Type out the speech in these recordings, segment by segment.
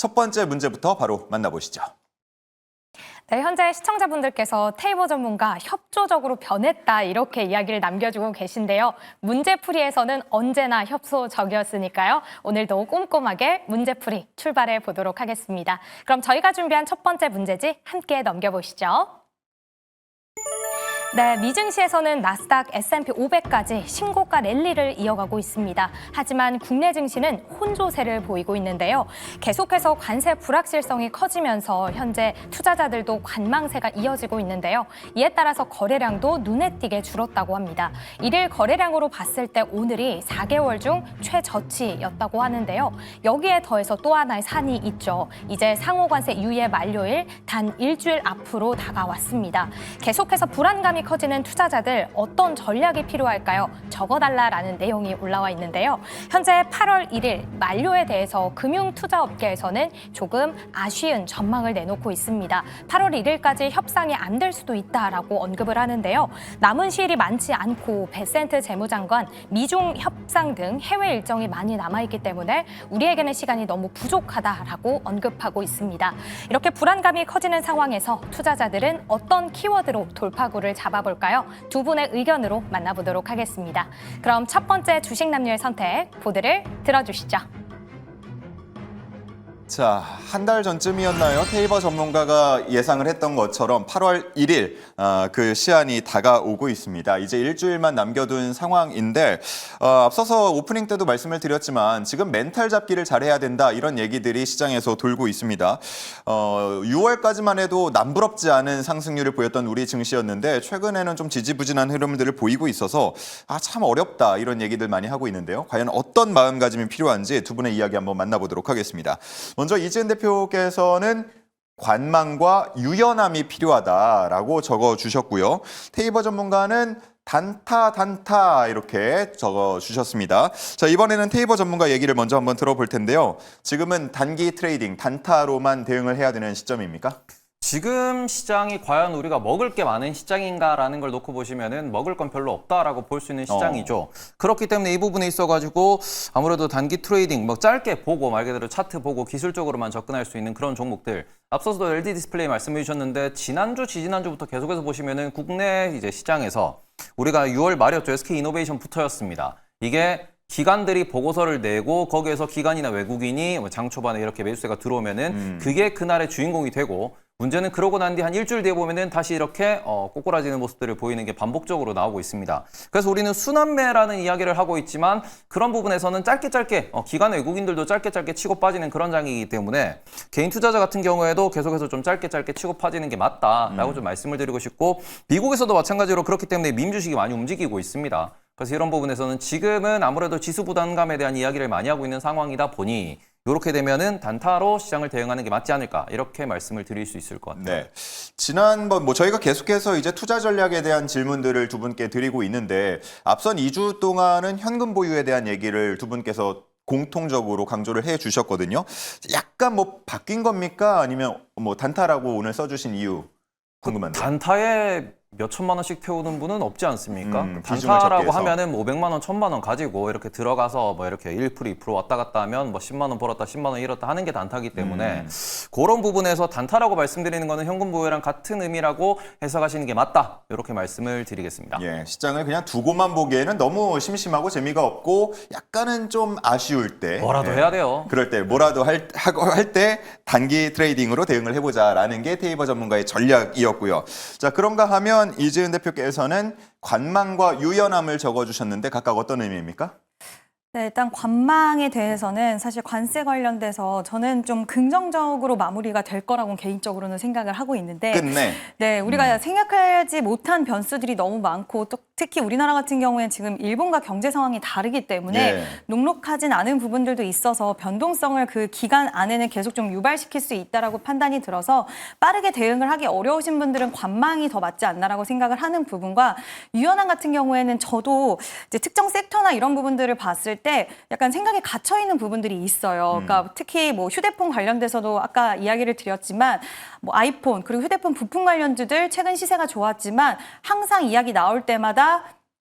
첫 번째 문제부터 바로 만나보시죠. 네, 현재 시청자분들께서 테이버 전문가 협조적으로 변했다 이렇게 이야기를 남겨주고 계신데요. 문제풀이에서는 언제나 협소적이었으니까요. 오늘도 꼼꼼하게 문제풀이 출발해 보도록 하겠습니다. 그럼 저희가 준비한 첫 번째 문제지 함께 넘겨보시죠. 네, 미증시에서는 나스닥, S&P 500까지 신고가 랠리를 이어가고 있습니다. 하지만 국내 증시는 혼조세를 보이고 있는데요. 계속해서 관세 불확실성이 커지면서 현재 투자자들도 관망세가 이어지고 있는데요. 이에 따라서 거래량도 눈에 띄게 줄었다고 합니다. 일일 거래량으로 봤을 때 오늘이 4개월 중 최저치였다고 하는데요. 여기에 더해서 또 하나의 산이 있죠. 이제 상호관세 유예 만료일 단 일주일 앞으로 다가왔습니다. 계속해서 불안감이 커지는 투자자들 어떤 전략이 필요할까요? 적어달라라는 내용이 올라와 있는데요. 현재 8월 1일 만료에 대해서 금융투자업계에서는 조금 아쉬운 전망을 내놓고 있습니다. 8월 1일까지 협상이 안 될 수도 있다라고 언급을 하는데요. 남은 시일이 많지 않고 베센트 재무장관, 미중 협상 등 해외 일정이 많이 남아있기 때문에 우리에게는 시간이 너무 부족하다라고 언급하고 있습니다. 이렇게 불안감이 커지는 상황에서 투자자들은 어떤 키워드로 돌파구를 잡아볼까요? 두 분의 의견으로 만나보도록 하겠습니다. 그럼 첫 번째 주식 남녀의 선택, 보드를 들어주시죠. 자, 한 달 전쯤이었나요? 테이버 전문가가 예상을 했던 것처럼 8월 1일 그 시한이 다가오고 있습니다. 이제 일주일만 남겨둔 상황인데 앞서서 오프닝 때도 말씀을 드렸지만 지금 멘탈 잡기를 잘해야 된다 이런 얘기들이 시장에서 돌고 있습니다. 6월까지만 해도 남부럽지 않은 상승률을 보였던 우리 증시였는데 최근에는 좀 지지부진한 흐름들을 보이고 있어서 참 어렵다 이런 얘기들 많이 하고 있는데요. 과연 어떤 마음가짐이 필요한지 두 분의 이야기 한번 만나보도록 하겠습니다. 먼저 이지은 대표께서는 관망과 유연함이 필요하다라고 적어주셨고요. 테이버 전문가는 단타 이렇게 적어주셨습니다. 자, 이번에는 테이버 전문가 얘기를 먼저 한번 들어볼 텐데요. 지금은 단기 트레이딩, 단타로만 대응을 해야 되는 시점입니까? 지금 시장이 과연 우리가 먹을 게 많은 시장인가라는 걸 놓고 보시면은 먹을 건 별로 없다라고 볼 수 있는 시장이죠. 그렇기 때문에 이 부분에 있어가지고 아무래도 단기 트레이딩, 뭐 짧게 보고 말 그대로 차트 보고 기술적으로만 접근할 수 있는 그런 종목들. 앞서서도 LD 디스플레이 말씀해 주셨는데 지난주, 지지난주부터 계속해서 보시면은 국내 이제 시장에서 우리가 6월 말이었죠. SK 이노베이션부터였습니다. 이게 기관들이 보고서를 내고 거기에서 기관이나 외국인이 장 초반에 이렇게 매수세가 들어오면은 그게 그날의 주인공이 되고 문제는 그러고 난 뒤 한 일주일 뒤에 보면은 다시 이렇게 꼬꾸라지는 모습들을 보이는 게 반복적으로 나오고 있습니다. 그래서 우리는 순환매라는 이야기를 하고 있지만 그런 부분에서는 짧게 기관 외국인들도 짧게 치고 빠지는 그런 장이기 때문에 개인 투자자 같은 경우에도 계속해서 좀 짧게 치고 빠지는 게 맞다라고 좀 말씀을 드리고 싶고 미국에서도 마찬가지로 그렇기 때문에 밈 주식이 많이 움직이고 있습니다. 그래서 이런 부분에서는 지금은 아무래도 지수 부담감에 대한 이야기를 많이 하고 있는 상황이다 보니 이렇게 되면은 단타로 시장을 대응하는 게 맞지 않을까 이렇게 말씀을 드릴 수 있을 것 같아요. 네. 지난번 저희가 계속해서 이제 투자 전략에 대한 질문들을 두 분께 드리고 있는데 앞선 2주 동안은 현금 보유에 대한 얘기를 두 분께서 공통적으로 강조를 해 주셨거든요. 약간 바뀐 겁니까? 아니면 단타라고 오늘 써주신 이유 궁금한데요. 단타에 몇 천만 원씩 태우는 분은 없지 않습니까? 비중을 적게 단타라고 해서. 하면은 500만 원, 1000만 원 가지고 이렇게 들어가서 이렇게 1%, 2% 왔다 갔다 하면 10만 원 벌었다, 10만 원 잃었다 하는 게 단타기 때문에 그런 부분에서 단타라고 말씀드리는 거는 현금 보유랑 같은 의미라고 해석하시는 게 맞다. 이렇게 말씀을 드리겠습니다. 예, 시장을 그냥 두고만 보기에는 너무 심심하고 재미가 없고 약간은 좀 아쉬울 때 뭐라도 해야 돼요. 그럴 때 뭐라도 할 때 단기 트레이딩으로 대응을 해보자라는 게 테이버 전문가의 전략이었고요. 자, 그런가 하면 이지은 대표께서는 관망과 유연함을 적어주셨는데 각각 어떤 의미입니까? 네, 일단 관망에 대해서는 사실 관세 관련돼서 저는 좀 긍정적으로 마무리가 될 거라고 개인적으로는 생각을 하고 있는데 끝내. 네, 우리가 생각하지 못한 변수들이 너무 많고 또 특히 우리나라 같은 경우에는 지금 일본과 경제 상황이 다르기 때문에 예. 녹록하진 않은 부분들도 있어서 변동성을 그 기간 안에는 계속 좀 유발시킬 수 있다라고 판단이 들어서 빠르게 대응을 하기 어려우신 분들은 관망이 더 맞지 않나라고 생각을 하는 부분과 유연함 같은 경우에는 저도 이제 특정 섹터나 이런 부분들을 봤을 때 약간 생각에 갇혀 있는 부분들이 있어요. 그러니까 특히 휴대폰 관련돼서도 아까 이야기를 드렸지만 아이폰 그리고 휴대폰 부품 관련주들 최근 시세가 좋았지만 항상 이야기 나올 때마다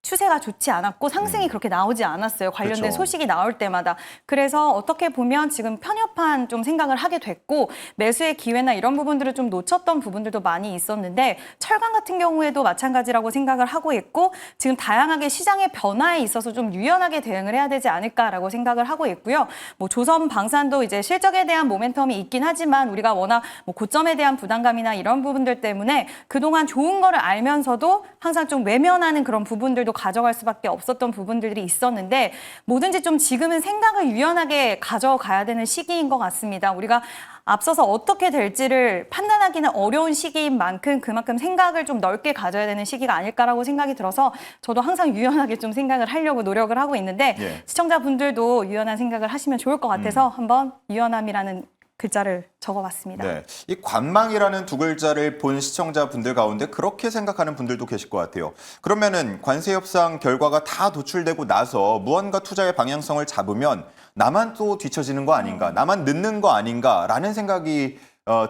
추세가 좋지 않았고 상승이 그렇게 나오지 않았어요. 관련된 그렇죠. 소식이 나올 때마다. 그래서 어떻게 보면 지금 편협한 좀 생각을 하게 됐고 매수의 기회나 이런 부분들을 좀 놓쳤던 부분들도 많이 있었는데 철강 같은 경우에도 마찬가지라고 생각을 하고 있고 지금 다양하게 시장의 변화에 있어서 좀 유연하게 대응을 해야 되지 않을까라고 생각을 하고 있고요. 뭐 조선 방산도 이제 실적에 대한 모멘텀이 있긴 하지만 우리가 워낙 뭐 고점에 대한 부담감이나 이런 부분들 때문에 그동안 좋은 거를 알면서도 항상 좀 외면하는 그런 부분들도 가져갈 수밖에 없었던 부분들이 있었는데 뭐든지 좀 지금은 생각을 유연하게 가져가야 되는 시기인 것 같습니다. 우리가 앞서서 어떻게 될지를 판단하기는 어려운 시기인 만큼 그만큼 생각을 좀 넓게 가져야 되는 시기가 아닐까라고 생각이 들어서 저도 항상 유연하게 좀 생각을 하려고 노력을 하고 있는데 예. 시청자분들도 유연한 생각을 하시면 좋을 것 같아서 한번 유연함이라는 글자를 적어봤습니다. 네, 이 관망이라는 두 글자를 본 시청자분들 가운데 그렇게 생각하는 분들도 계실 것 같아요. 그러면은 관세 협상 결과가 다 도출되고 나서 무언가 투자의 방향성을 잡으면 나만 또 뒤처지는 거 아닌가, 나만 늦는 거 아닌가라는 생각이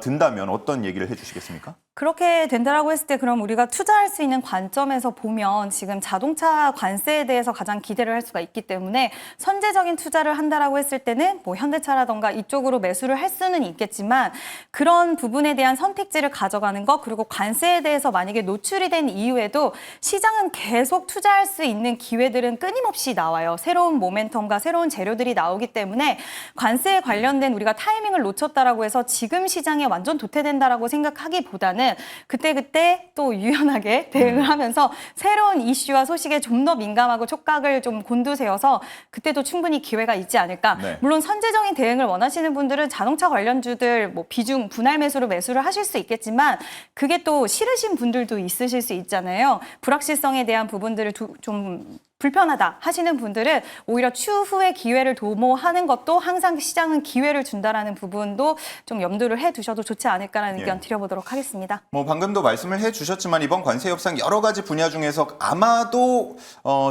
든다면 어떤 얘기를 해주시겠습니까? 그렇게 된다라고 했을 때 그럼 우리가 투자할 수 있는 관점에서 보면 지금 자동차 관세에 대해서 가장 기대를 할 수가 있기 때문에 선제적인 투자를 한다라고 했을 때는 뭐 현대차라던가 이쪽으로 매수를 할 수는 있겠지만 그런 부분에 대한 선택지를 가져가는 것 그리고 관세에 대해서 만약에 노출이 된 이후에도 시장은 계속 투자할 수 있는 기회들은 끊임없이 나와요. 새로운 모멘텀과 새로운 재료들이 나오기 때문에 관세에 관련된 우리가 타이밍을 놓쳤다라고 해서 지금 시장에 완전 도태된다라고 생각하기보다는 그때그때 또 유연하게 대응을 하면서 새로운 이슈와 소식에 좀 더 민감하고 촉각을 좀 곤두세워서 그때도 충분히 기회가 있지 않을까. 네. 물론 선제적인 대응을 원하시는 분들은 자동차 관련주들 뭐 비중 분할 매수로 매수를 하실 수 있겠지만 그게 또 싫으신 분들도 있으실 수 있잖아요. 불확실성에 대한 부분들을 좀 불편하다 하시는 분들은 오히려 추후에 기회를 도모하는 것도 항상 시장은 기회를 준다라는 부분도 좀 염두를 해두셔도 좋지 않을까라는 예. 의견 드려보도록 하겠습니다. 뭐 방금도 말씀을 해주셨지만 이번 관세 협상 여러 가지 분야 중에서 아마도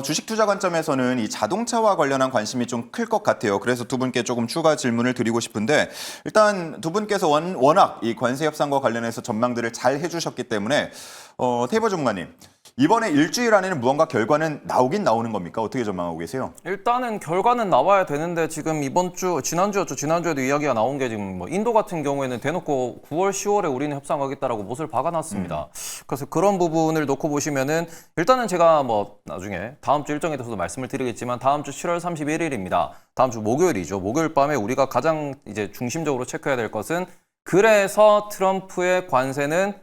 주식 투자 관점에서는 이 자동차와 관련한 관심이 좀 클 것 같아요. 그래서 두 분께 조금 추가 질문을 드리고 싶은데 일단 두 분께서 워낙 이 관세 협상과 관련해서 전망들을 잘 해주셨기 때문에 테이버 전문가님 이번에 일주일 안에는 무언가 결과는 나오긴 나오는 겁니까? 어떻게 전망하고 계세요? 일단은 결과는 나와야 되는데 지금 이번 주 지난주였죠. 지난주에도 이야기가 나온 게 지금 뭐 인도 같은 경우에는 대놓고 9월, 10월에 우리는 협상하겠다라고 못을 박아놨습니다. 그래서 그런 부분을 놓고 보시면은 일단은 제가 뭐 나중에 다음 주 일정에 대해서도 말씀을 드리겠지만 다음 주 7월 31일입니다. 다음 주 목요일이죠. 목요일 밤에 우리가 가장 이제 중심적으로 체크해야 될 것은 그래서 트럼프의 관세는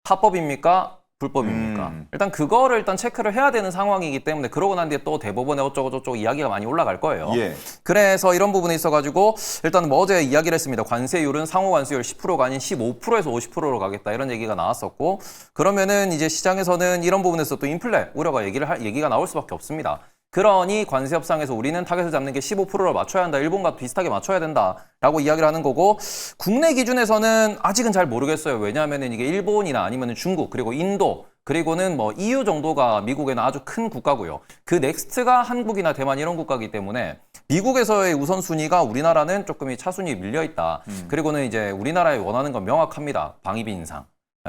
합법입니까? 불법입니까? 일단 그거를 일단 체크를 해야 되는 상황이기 때문에 그러고 난 뒤에 또 대법원에 어쩌고저쩌고 이야기가 많이 올라갈 거예요. 예. 그래서 이런 부분에 있어가지고 일단 뭐 어제 이야기를 했습니다. 관세율은 상호 관세율 10%가 아닌 15%에서 50%로 가겠다 이런 얘기가 나왔었고 그러면은 이제 시장에서는 이런 부분에서 또 인플레 우려가 얘기가 나올 수밖에 없습니다. 그러니 관세 협상에서 우리는 타겟을 잡는 게 15%를 맞춰야 한다. 일본과 비슷하게 맞춰야 된다라고 이야기를 하는 거고 국내 기준에서는 아직은 잘 모르겠어요. 왜냐하면 이게 일본이나 아니면 중국 그리고 인도 그리고는 뭐 EU 정도가 미국에는 아주 큰 국가고요. 그 넥스트가 한국이나 대만 이런 국가이기 때문에 미국에서의 우선순위가 우리나라는 조금 이 차순위 밀려 있다. 그리고는 이제 우리나라에 원하는 건 명확합니다. 방위비 인상.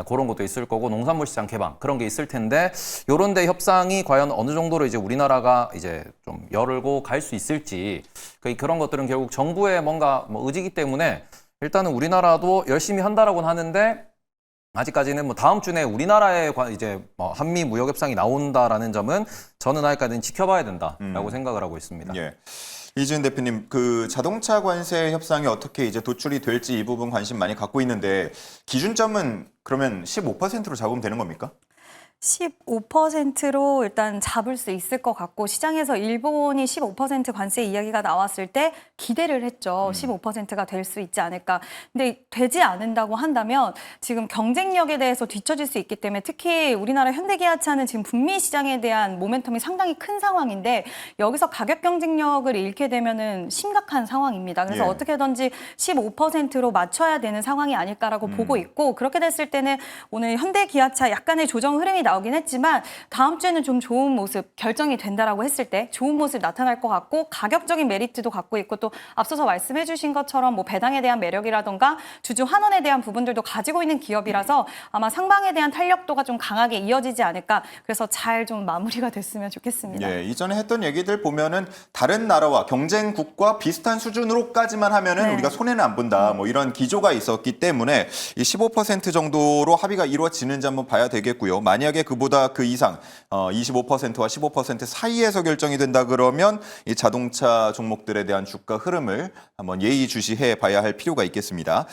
그런 것도 있을 거고 농산물 시장 개방 그런 게 있을 텐데 요런 데 협상이 과연 어느 정도로 이제 우리나라가 이제 좀 열고 갈 수 있을지 그런 것들은 결국 정부의 뭔가 뭐 의지이기 때문에 일단은 우리나라도 열심히 한다라고는 하는데 아직까지는 뭐 다음 주 내에 우리나라에 이제 뭐 한미 무역 협상이 나온다라는 점은 저는 아직까지는 지켜봐야 된다라고 생각을 하고 있습니다. 예. 이지은 대표님, 그 자동차 관세 협상이 어떻게 이제 도출이 될지 이 부분 관심 많이 갖고 있는데 기준점은 그러면 15%로 잡으면 되는 겁니까? 15%로 일단 잡을 수 있을 것 같고 시장에서 일본이 15% 관세 이야기가 나왔을 때 기대를 했죠. 15%가 될 수 있지 않을까. 근데 되지 않는다고 한다면 지금 경쟁력에 대해서 뒤처질 수 있기 때문에 특히 우리나라 현대기아차는 지금 북미 시장에 대한 모멘텀이 상당히 큰 상황인데 여기서 가격 경쟁력을 잃게 되면은 심각한 상황입니다. 그래서 예. 어떻게든지 15%로 맞춰야 되는 상황이 아닐까라고 보고 있고 그렇게 됐을 때는 오늘 현대기아차 약간의 조정 흐름이 나올 나오긴 했지만 다음 주에는 좀 좋은 모습 결정이 된다라고 했을 때 좋은 모습 나타날 것 같고 가격적인 메리트도 갖고 있고 또 앞서서 말씀해 주신 것처럼 뭐 배당에 대한 매력이라던가 주주 환원에 대한 부분들도 가지고 있는 기업이라서 아마 상방에 대한 탄력도가 좀 강하게 이어지지 않을까. 그래서 잘 좀 마무리가 됐으면 좋겠습니다. 예, 이전에 했던 얘기들 보면은 다른 나라와 경쟁국과 비슷한 수준으로까지만 하면은 네. 우리가 손해는 안 본다. 뭐 이런 기조가 있었기 때문에 이 15% 정도로 합의가 이루어지는지 한번 봐야 되겠고요. 만약에 그보다 그 이상 25%와 15% 사이에서 결정이 된다 그러면 이 자동차 종목들에 대한 주가 흐름을 한번 예의주시해 봐야 할 필요가 있겠습니다.